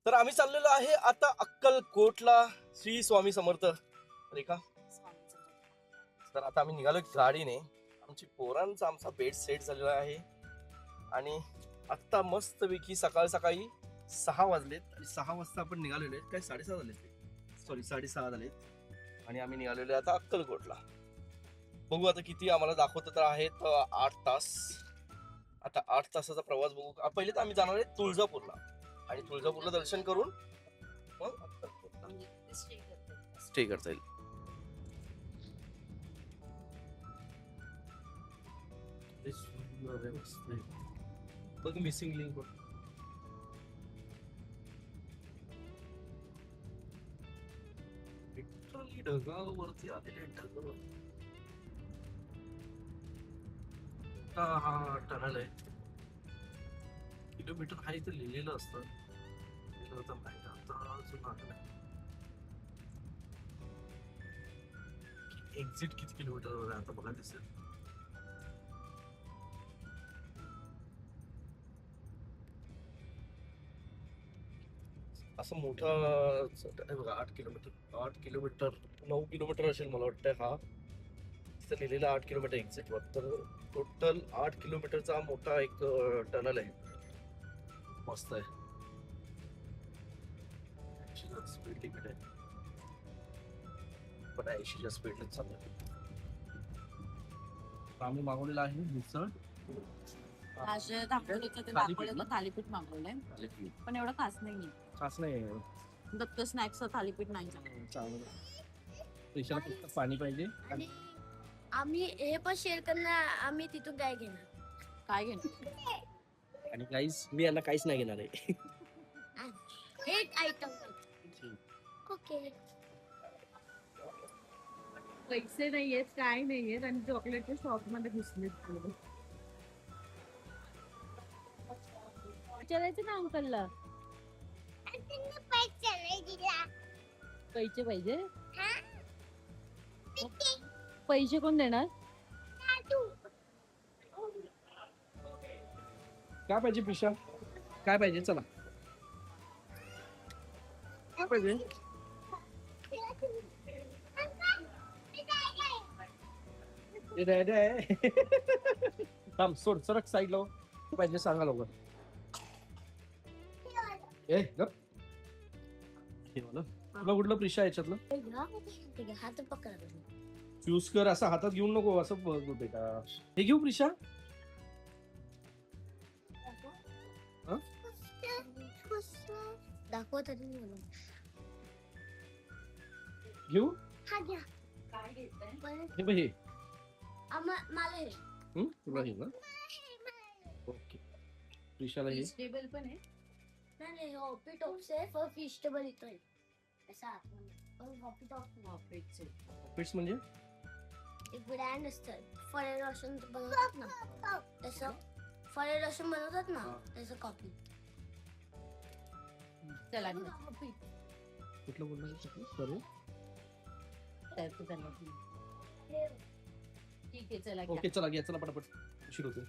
तर आम्ही चाललेलो आहे आता अक्कलकोटला. श्री स्वामी समर्थ. रेखा, तर आता आम्ही निघालो गाडीने. आमचा बेड सेट झालेला आहे आणि आत्ता मस्तपैकी सकाळी 6 वाजलेत आणि 6 वाजता आपण निघालेलो आहेत. काय 6:30 झालेत, सॉरी 6:30 झालेत आणि आम्ही निघालेलो आहे आता अक्कलकोटला. बघू आता किती आम्हाला दाखवत तर आहेत 8 तास. आता 8 तासाचा प्रवास बघू. पहिले तर आम्ही जाणार आहे तुळजापूरला आणि तुळजापूरला दर्शन करून मग अक्कलकोटला स्टे करता येईल. बघ मिसिंग लिंक लिटरली ढगावरती आलेले ढग. हा टनल आहे. किलोमीटर आहे तर लिहिलेलं असतं. एक्झिट किती किलोमीटर आता बघा दिसेल. असं मोठा बघा 8 किलोमीटर 9 किलोमीटर असेल मला वाटतं. हा तिथं लिहिलेलं 8 किलोमीटर एक्झिट वर. तर टोटल 8 किलोमीटरचा मोठा एक टनल आहे. मस्त आहे. स्पीड लिमिट आहे पण 80च्या स्पीडनेच चाललंय. आम्ही मागवलेला आहे मिसळ. थालीपीठ मागवलंय पण एवढं खास नाहीये. खास नाही दत्त स्नॅक्स थालीपीठ नाही. पैशाला फक्त पाणी पाहिजे. आणि आम्ही हे पण शेअर करणार. आम्ही तिथून काय घेणार काय घेणार. आणि काहीच मी यांना काहीच नाही घेणार आहे. एक आयटम. ओके. पैसे नाहीयेत काय नाहीयेत आणि चॉकलेटच्या शॉप मध्ये घुसलेत. विचारायचं ना अंकलला पैसे पाहिजे. पैसे कोण देणार. काय पाहिजे पिशा. काय पाहिजे चला. काय पाहिजे. थांब सोड सरक साईड लाव. पाहिजे सांगा लवकर. तुला कुठलं प्रिशा याच्यातलं हात पकडा. चूज कर. असं हातात घेऊन नको. असं बघ बेटा. हे घेऊ प्रिशा. दाखव तरी घेऊ. हा घ्या. हे बघ. हे मला हे तुला हे ना. ओके. प्रिशाला हे टेबल पण आहे. नाही हॉपी टॉप्स आहे फॉर फिस्टेबल इथं ऐसा हॉपी टॉप फिट्स म्हणजे एक ब्रँड असतं. फळे रोशन बनवतात ना तसं. फळे रोशन बनवतात ना तसं कॉपी. चला कुठलं बोलणार ठीक आहे चला. ओके चला घ्या. चला पटापट उशीर होतो.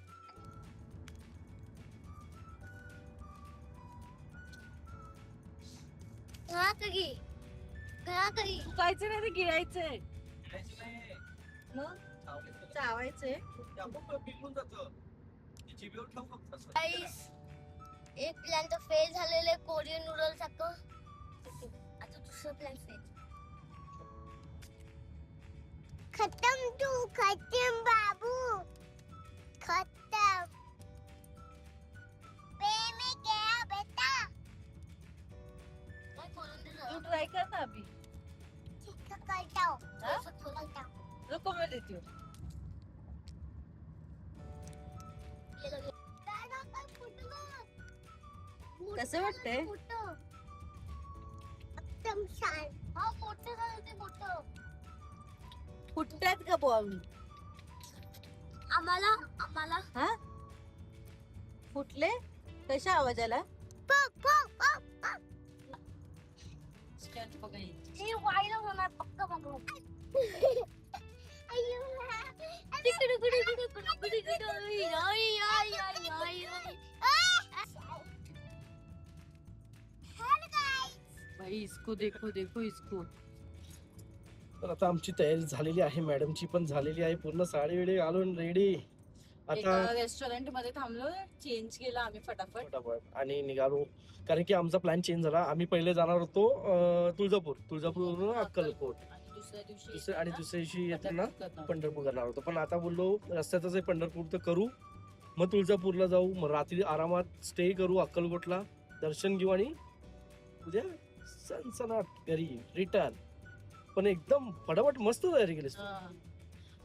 चुकायचं नाही ते गिळायचंय. चावायचंय. एक प्लॅन तर फेल झालेलं आहे कोरियन नूडल सारखं. आता दुसरं प्लॅन फेल. खतम बाबू खतम. बेटा तू ट्राय कर ना अभी. रुको मैं देती हूँ. कसं वाटतंय. एकदम छान. हा मोठं झालं ते मोठं. फुटतात का बॉल. आम्हाला हा फुटले. कशा आवाजाला. हे व्हायला होणार पक्का बघू. भाई इसको देखो देखो इसको. तर आता आमची तयारी झालेली आहे, मॅडमची पण झालेली आहे, पूर्ण साडी वेळी घालून रेडी. आता एका रेस्टॉरंट मध्ये थांबलो, चेंज केला आम्ही फटाफट. फटाफट आणि निघालो, कारण की आमचा प्लॅन चेंज झाला. आम्ही पहिले जाणार होतो तुळजापूरवरून अक्कलकोट, आणि दुसऱ्या दिवशी दुसऱ्या दिवशी येते ना करणार. पंढरपूर करणार होतो. पण आता बोललो रस्त्यातच आहे पंढरपूर, तर करू, मग तुळजापूरला जाऊ, मग रात्री आरामात स्टे करू अक्कलकोटला, दर्शन घेऊ आणि उद्या सनसनाट घरी रिटर्न. पण एकदम फटाफट मस्त तयारी केलीस तू. हा.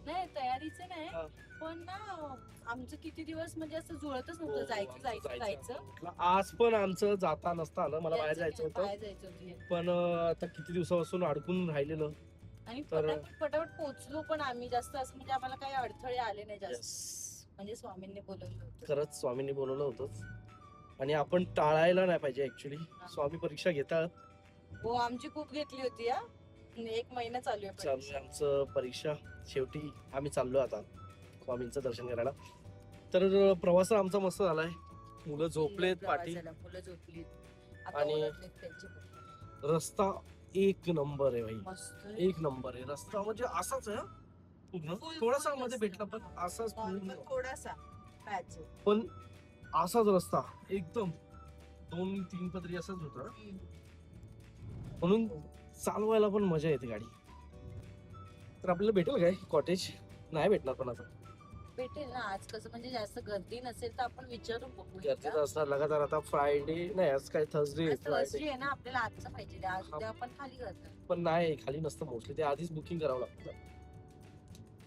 नाही तयारीचं नाही, हा. पण ना आमचं किती दिवस म्हणजे असं जुळतच नव्हतं, जायचं जायचं जायचं. म्हटलं, आज पण आमचं जाता नसता आलं, मला बाहेर जायचं होतं. बाहेर जायचं होतं. पण आता किती दिवसापासून अडकून राहिलेलं. आणि तर- फटाफट फटाफट पोहोचलो पण आम्ही, जास्त असं म्हणजे आम्हाला काही अडथळे आले नाही जास्त. Yes. म्हणजे स्वामींनी बोलवलं होतं. खरंच स्वामींनी बोलवलं होतंच, आणि आपण टाळायला नाही पाहिजे. ऍक्च्युली स्वामी परीक्षा घेतात. हो आमची खूप घेतली होती हा. 1 महिना चालू आहे चालू आहे आमचं परीक्षा. शेवटी आम्ही चाललो आता स्वामींचं दर्शन करायला. तर प्रवास आमचा मस्त झालाय. मुलं झोपलेत पाठी, प्रवासाला. मुलं झोपलीत. आता आणि- ओरडलेत त्यांचे. रस्ता एक नंबर आहे भाई, मस्त आहे. एक नंबर आहे रस्ता. म्हणजे असाच आहे हा पूर्ण, Full- थोडासा full मध्ये रस्ता. भेटला पण असाच पूर्ण, Normal थोडासा patch आहे. पण असाच रस्ता एकदम 2-3 पदरी असाच होता. म्हणून चालवायला पण मजा येते गाडी. तर आपल्याला भेटेल काय कॉटेज? नाही भेटणार, पण आता भेटेल ना. आज कसं म्हणजे जास्त गर्दी नसेल तर आपण विचारून बघू एकदा. गर्दीचं असणार लगातार. आता फ्रायडे नाही, आज काय थर्सडे, आज फ्रायडे Thursday आहे ना, आपल्याला आजचं पाहिजे. आज हा. उद्या आपण खाली करतो. पण नाही, खाली नसतं मोस्टली. ते आधीच बुकिंग करावं लागतं.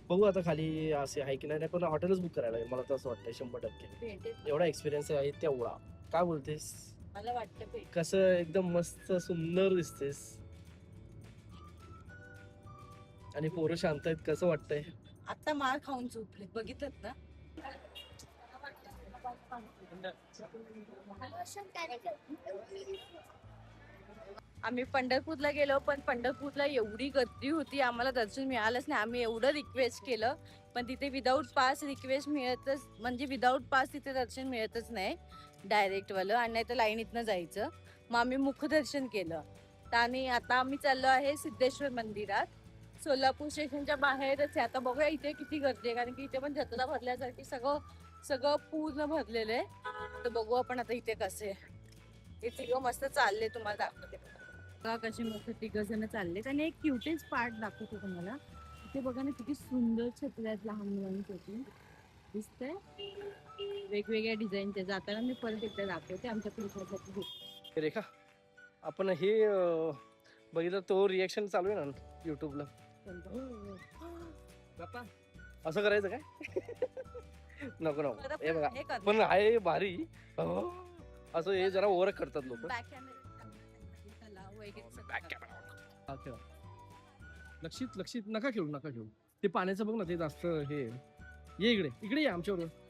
बघू आता खाली असे आहे की नाही, पण हॉटेलच बुक करायला लागेल मला तर असं वाटतंय 100%. भेटेल. एवढा एक्सपिरियन्स आहे तेवढा. काय बोलतेस? मला वाटतं भेटेल. कसं एकदम मस्त सुंदर दिसतेस, आणि पोरं शांत आहेत. कसं वाटतंय? आता मार खाऊन झोपले, बघितलं ना. आम्ही पंढरपूरला गेलो, पण पंढरपूरला एवढी गर्दी होती, आम्हाला दर्शन मिळालंच नाही. आम्ही एवढं रिक्वेस्ट केलं, पण तिथे विदाऊट पास रिक्वेस्ट मिळतच, म्हणजे विदाऊट पास तिथे दर्शन मिळतच नाही डायरेक्ट वालं, आणि नाही तर लाईनीतनं जायचं. मग आम्ही मुखदर्शन केलं. तर आणि आता आम्ही चाललो आहे सिद्धेश्वर मंदिरात. सोलापूर स्टेशनच्या बाहेरच आहे. आता बघूया इथे किती गर्दी आहे, कारण की इथे पण जत्रा भरल्यासारखी सगळं पूर्ण भरलेलं आहे. तर बघू आपण आता इथे कसे. इथे मस्त चालले, तुम्हाला दाखवते बघा कसे मस्त 3 जण चाललेत. आणि एक क्यूटेस्ट पार्ट दाखवतो तुम्हाला. इथे बघा ना किती सुंदर छत्र्या आहेत लहान मुलांसाठी, दिसतंय वेगवेगळ्या डिझाईनच्या. जाताना मी परत एकदा दाखवते आमच्या पुढच्या. रेखा, आपण हे बघितलं, तो रिएक्शन चालू आहे ना युट्यूबला. असं करायचं काय? नको नको, हे बघा. हे कर. पण आहे भारी. हो. असं हे जरा ओव्हर करतात लोक. बॅक कॅमेरा वगैरे सगळं. लक्षित नका खेळू. ते पाण्याचं बघ ना, ते जास्त हे. ये इकडे ये आमच्याबरोबर.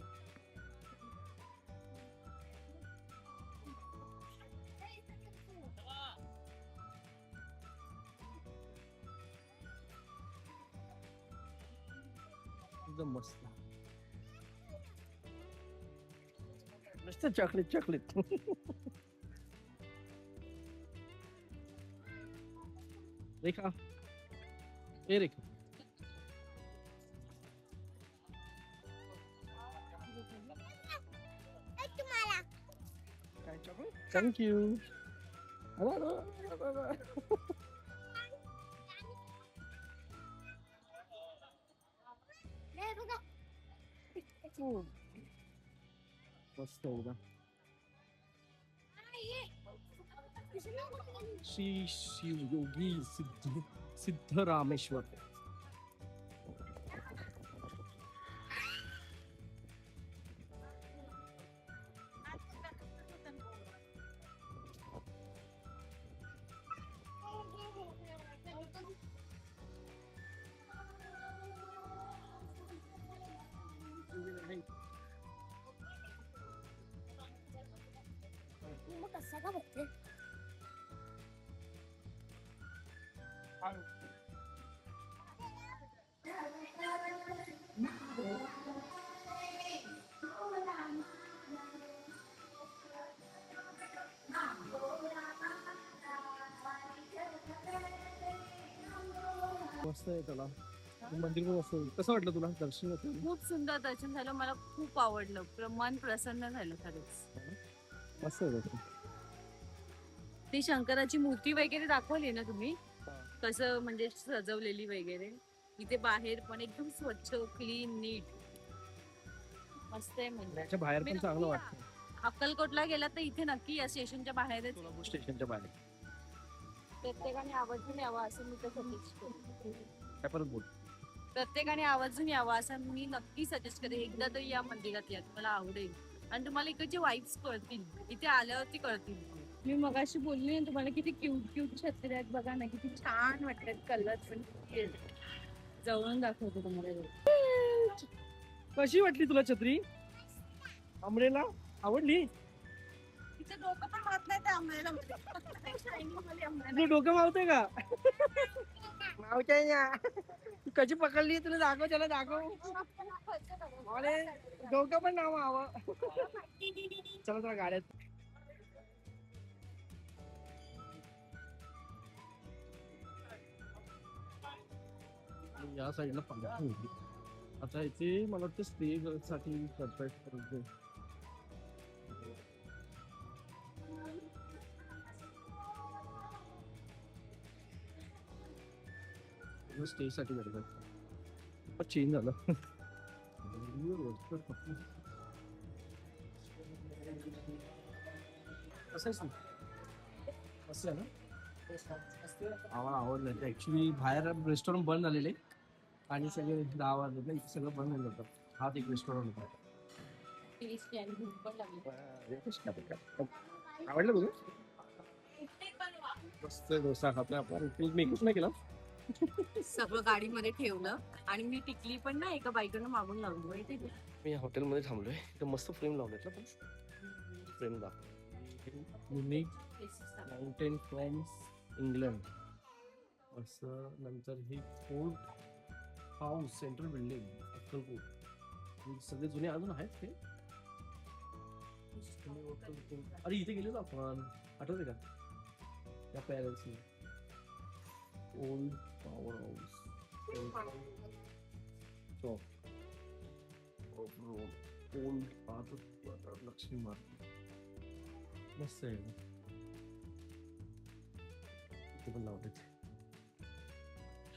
एकदम मस्त. नुसतं चॉकलेट. रेखा, ए रेखा, काय चॉकलेट? थँक्यू. मस्त एकदम. श्री शिव योगी सिद्धरामेश्वर. मग कसं का बघते? मस्त आहे त्याला मंदिर पण मस्त आहे. कसं वाटलं तुला दर्शन होतं? खूप सुंदर दर्शन झालं, मला खूप आवडलं, मन प्रसन्न झालं खरंच. मस्त आहे ते. ती शंकराची मूर्ती वगैरे दाखवली ना तुम्ही, हा. कसं म्हणजे सजवलेली वगैरे, इथे बाहेर पण एकदम स्वच्छ, क्लीन, नीट मस्त आहे. म्हणजे त्याच्या बाहेर पण चांगलं वाटतं. अक्कलकोटला गेला तर इथे नक्की या स्टेशनच्या बाहेरच, सोलापूर स्टेशनच्या बाहेर. प्रत्येकाने आवर्जून यावं असं मी तर सजेस्ट करेन. काय परत बोल. प्रत्येकाने आवर्जून यावं असं मी नक्की सजेस्ट करेन. एकदा तरी या मंदिरात या, तुम्हाला आवडेल आणि तुम्हाला इकडचे वाईब्स कळतील, इथे आल्यावरती कळतील. मी मगाशी बोलली ना तुम्हाला, किती क्यूट क्यूट छत्री आहेत बघा ना, किती छान वाटतात कलर पण. जवळून दाखवतो तुम्हाला. कशी वाटली तुला छत्री? अमरेला आवडली? तिचं डोकं पण मारत नाही त्या अंब्रेलामध्ये. Shining वाली umbrella. तुझं डोकं मावतंय का? मावतंय ना. तू कशी पकडली तुला दाखव, त्याला दाखव. अरे डोकं पण नाव हवं. चला चला गाड्यात. या साईडला पाण्याची होती. आता इथे मला वाटतं स्टे साठी करतायत. स्टे साठी करतात. चेंज झालं. कसं आहे? मस्त आहे ना? आम्हाला आवडलं. ऍक्च्युली बाहेर रेस्टॉरंट बंद झालेले आणि सगळे 10 वाजले ना, इथे सगळं बंद होऊन जातं. हा एक रेस्टॉरंट होता. टेस्टी आणि भूक पण लागली. आवडलं तुला? मस्त डोसा खातोय आपण. मेकअप नाही केला? सगळं गाडीमध्ये ठेवलं आणि मी टिकली पण ना एका बाईकडनं मागून लावली माहिती. मी हॉटेलमध्ये थांबलोय. इथं मस्त फ्रेम लावलेत ना, पण फ्रेम दाखव. युनिक माउंटेन फ्रॉम्स इंग्लंड. असं नंतर ही fort house central building Akkalkot. सगळे जुने अजून आहेत ते. अरे इथे गेलो ना आपण, आठवते का त्या पॅलेसने? Old power house, old Lakshmi Marg. मस्त आहे. इथे पण लावले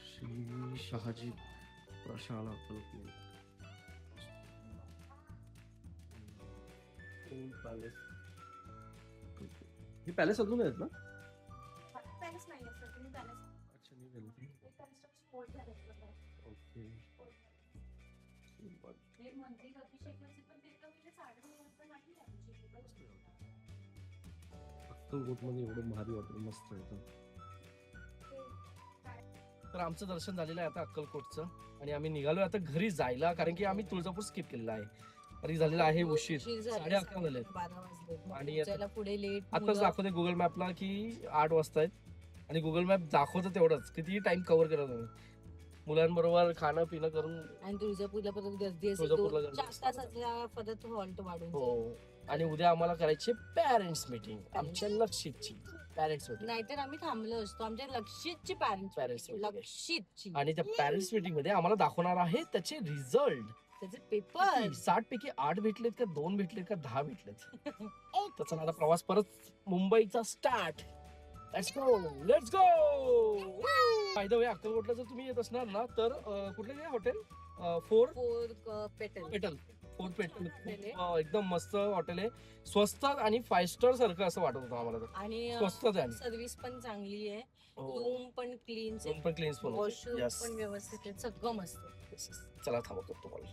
श्री शहाजी प्रशाला अक्कलकोट. Old palace. हे पॅलेस अजून आहेत ना? पॅलेस नाही असं तुम्ही पॅलेस अच्छा नाही झालं. ओके. हे मंदिर अभिषेकाचे पण ते तर म्हणजे 9:30 वाजता नाही अभिषेक. अक्कलकोटमध्ये एवढं भारी वाटलं, मस्त आहे. तर आमचं दर्शन झालेलं आहे आता अक्कलकोटचं आणि आम्ही निघालोय आता घरी जायला, कारण की आम्ही तुळजापूर स्किप केलेला आहे. तरी झालेला आहे उशीर. 11:30 झाले 12 वाजले आणि आता- त्याला पुढे लेट. आताच दाखवते गुगल मॅपला की 8 वाजता आहेत आणि गुगल मॅप दाखवतं तेवढंच. किती टाइम कव्हर करत तुम्ही मुलांबरोबर खाणं पिणं करून. आणि तुळजापूरला परत गर्दी असेल, तुळजापूरला 2 गर्दी 4 तासाच्या परत हॉल्ट वाढून हो. जाईल. आणि उद्या आम्हाला करायची पॅरेंट्स मीटिंग, आमच्या लक्षितची पॅरेंट्स मीटिंग. नाहीतर आम्ही थांबलो असतो. आमच्या लक्षितची Parents पॅरेंट्स meeting. लक्षितची आणि त्या पॅरेंट्स मीटिंग मध्ये आम्हाला दाखवणार आहे त्याचे रिझल्ट. त्याचे पेपर 60 पैकी 8 भेटलेत का 2 भेटलेत का 10 भेटलेत. त्याचा आता प्रवास परत मुंबईचा start. Let's go let's go. By the way अक्कलकोटला जर तुम्ही येत असणार ना तर कुठले काय हॉटेल? फोर्ट पेटल पेटल. फोर्ट पेटल एकदम मस्त हॉटेल आहे. स्वस्त आणि 5 स्टार सारखं असं वाटत होतं आम्हाला. तर आणि स्वस्तच आहे. सर्व्हिस पण चांगली आहे. हो. रूम पण क्लीन, रूम पण क्लीन पण वॉशरूम Yes. पण व्यवस्थित आहे, सगळं मस्त. चला थांबवतो तुम्हाला.